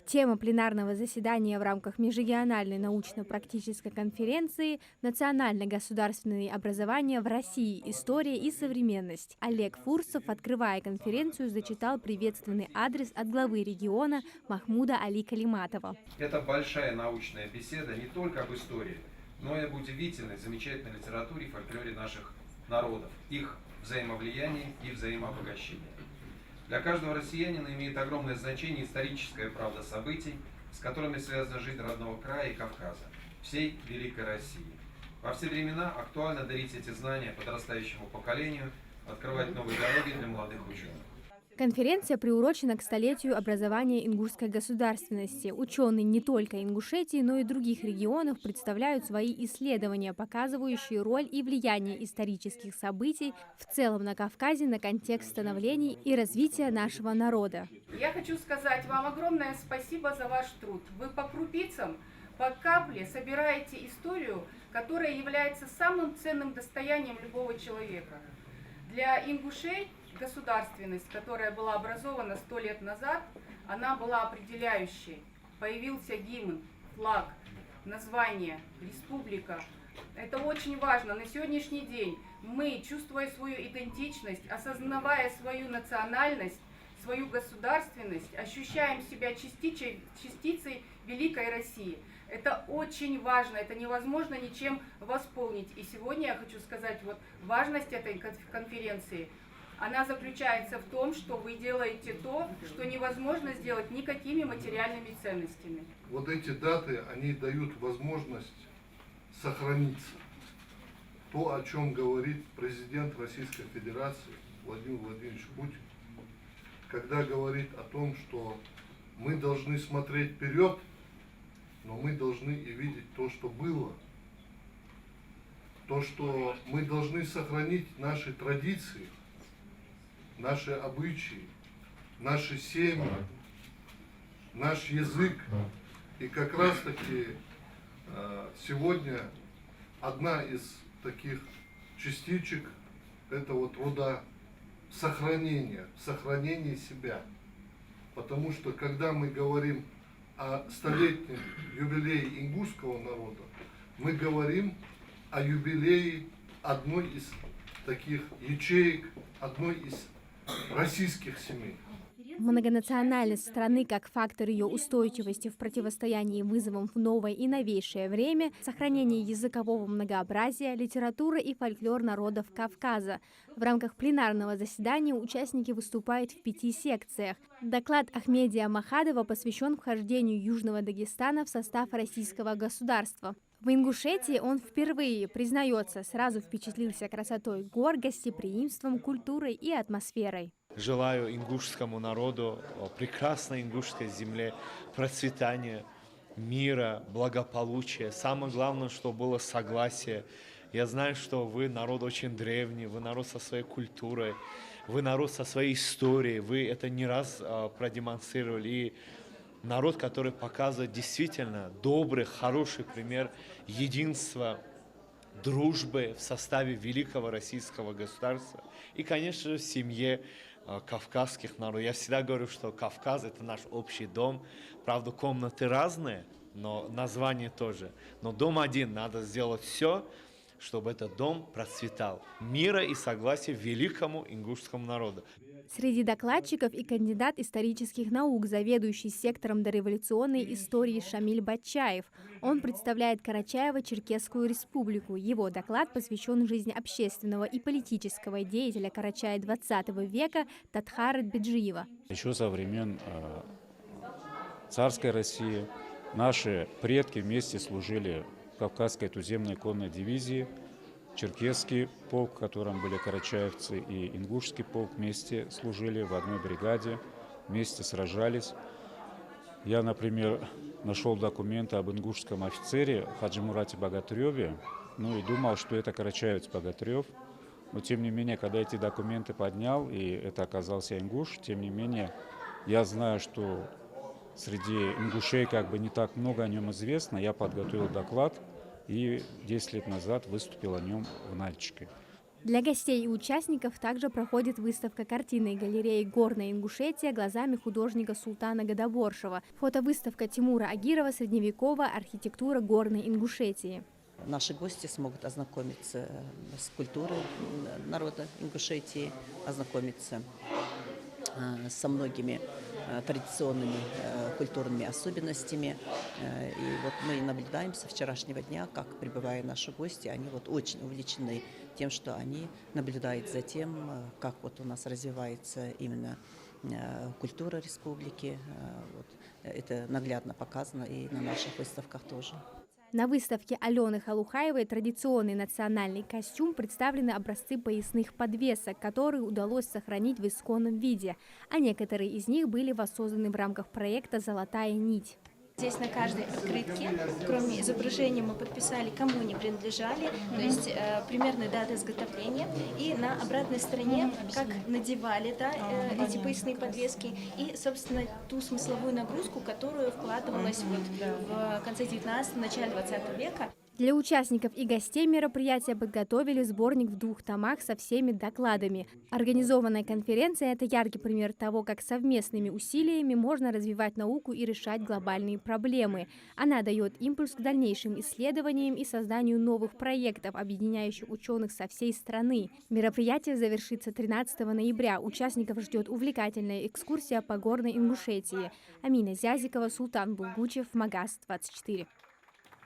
Тема пленарного заседания в рамках межрегиональной научно-практической конференции «Национальное государственное образование в России. История и современность». Олег Фурсов, открывая конференцию, зачитал приветственный адрес от главы региона Махмуда Али Калиматова. Это большая научная беседа не только об истории, но и об удивительной, замечательной литературе и фольклоре наших народов, их взаимовлиянии и взаимообогащении. Для каждого россиянина имеет огромное значение историческая правда событий, с которыми связана жизнь родного края и Кавказа, всей великой России. Во все времена актуально дарить эти знания подрастающему поколению, открывать новые дороги для молодых ученых. Конференция приурочена к столетию образования ингушской государственности. Ученые не только Ингушетии, но и других регионов представляют свои исследования, показывающие роль и влияние исторических событий в целом на Кавказе на контекст становления и развития нашего народа. Я хочу сказать вам огромное спасибо за ваш труд. Вы по крупицам, по капле собираете историю, которая является самым ценным достоянием любого человека. Для ингушей государственность, которая была образована 100 лет назад, она была определяющей. Появился гимн, флаг, название, республика. Это очень важно. На сегодняшний день мы, чувствуя свою идентичность, осознавая свою национальность, свою государственность, ощущаем себя частицей великой России. Это очень важно, это невозможно ничем восполнить. И сегодня я хочу сказать, вот важность этой конференции, она заключается в том, что вы делаете то, что невозможно сделать никакими материальными ценностями. Вот эти даты, они дают возможность сохраниться. То, о чем говорит президент Российской Федерации Владимир Владимирович Путин, когда говорит о том, что мы должны смотреть вперед, но мы должны и видеть то, что было. То, что мы должны сохранить наши традиции, наши обычаи, наши семьи, наш язык. И как раз таки сегодня одна из таких частичек этого труда сохранение себя. Потому что когда мы говорим о столетнем юбилее ингушского народа, мы говорим о юбилее одной из таких ячеек, одной из российских семей. Многонациональность страны как фактор ее устойчивости в противостоянии вызовам в новое и новейшее время, сохранение языкового многообразия, литература и фольклор народов Кавказа. В рамках пленарного заседания участники выступают в 5 секциях. Доклад Ахмедия Махадова посвящен вхождению Южного Дагестана в состав российского государства. В Ингушетии он впервые, признается, сразу впечатлился красотой гор, гостеприимством, культурой и атмосферой. Желаю ингушскому народу, прекрасной ингушской земле, процветания, мира, благополучия. Самое главное, чтобы было согласие. Я знаю, что вы народ очень древний, вы народ со своей культурой, вы народ со своей историей. Вы это не раз продемонстрировали. И народ, который показывает действительно добрый, хороший пример единства, дружбы в составе великого российского государства. И, конечно же, в семье кавказских народов. Я всегда говорю, что Кавказ – это наш общий дом. Правда, комнаты разные, но название тоже. Но дом один, надо сделать все, чтобы этот дом процветал. Мира и согласия великому ингушскому народу. Среди докладчиков и кандидат исторических наук, заведующий сектором дореволюционной истории Шамиль Батчаев. Он представляет Карачаево-Черкесскую республику. Его доклад посвящен жизни общественного и политического деятеля Карачая XX века Татхара Беджиева. Еще со времен царской России наши предки вместе служили в Кавказской туземной конной дивизии. Черкесский полк, в котором были карачаевцы, и ингушский полк вместе служили в одной бригаде, вместе сражались. Я, например, нашел документы об ингушском офицере Хаджимурате Богатыреве, и думал, что это карачаевец Богатырев. Но, тем не менее, когда эти документы поднял, и это оказался ингуш, тем не менее, я знаю, что среди ингушей не так много о нем известно. Я подготовил доклад и 10 лет назад выступил о нем в Нальчике. Для гостей и участников также проходит выставка картины галереи «Горная Ингушетия» глазами художника Султана Гадаборшева. Фотовыставка Тимура Агирова «Средневековая архитектура Горной Ингушетии». Наши гости смогут ознакомиться с культурой народа Ингушетии, ознакомиться со многими традиционными культурными особенностями. И вот мы наблюдаем со вчерашнего дня, как, прибывая наши гости, они вот очень увлечены тем, что они наблюдают за тем, как вот у нас развивается именно культура республики. Вот. Это наглядно показано и на наших выставках тоже. На выставке Алены Халухаевой традиционный национальный костюм представлены образцы поясных подвесок, которые удалось сохранить в исконном виде, а некоторые из них были воссозданы в рамках проекта «Золотая нить». Здесь на каждой открытке, кроме изображения, мы подписали, кому они принадлежали, то есть примерная дата изготовления, и на обратной стороне, как надевали эти поясные подвески, и, собственно, ту смысловую нагрузку, которую вкладывалась в конце 19-го, начале 20 века. Для участников и гостей мероприятия подготовили сборник в 2 томах со всеми докладами. Организованная конференция – это яркий пример того, как совместными усилиями можно развивать науку и решать глобальные проблемы. Она дает импульс к дальнейшим исследованиям и созданию новых проектов, объединяющих ученых со всей страны. Мероприятие завершится 13 ноября. Участников ждет увлекательная экскурсия по Горной Ингушетии. Амина Зязикова, Султан Булгучев, Магаз 24.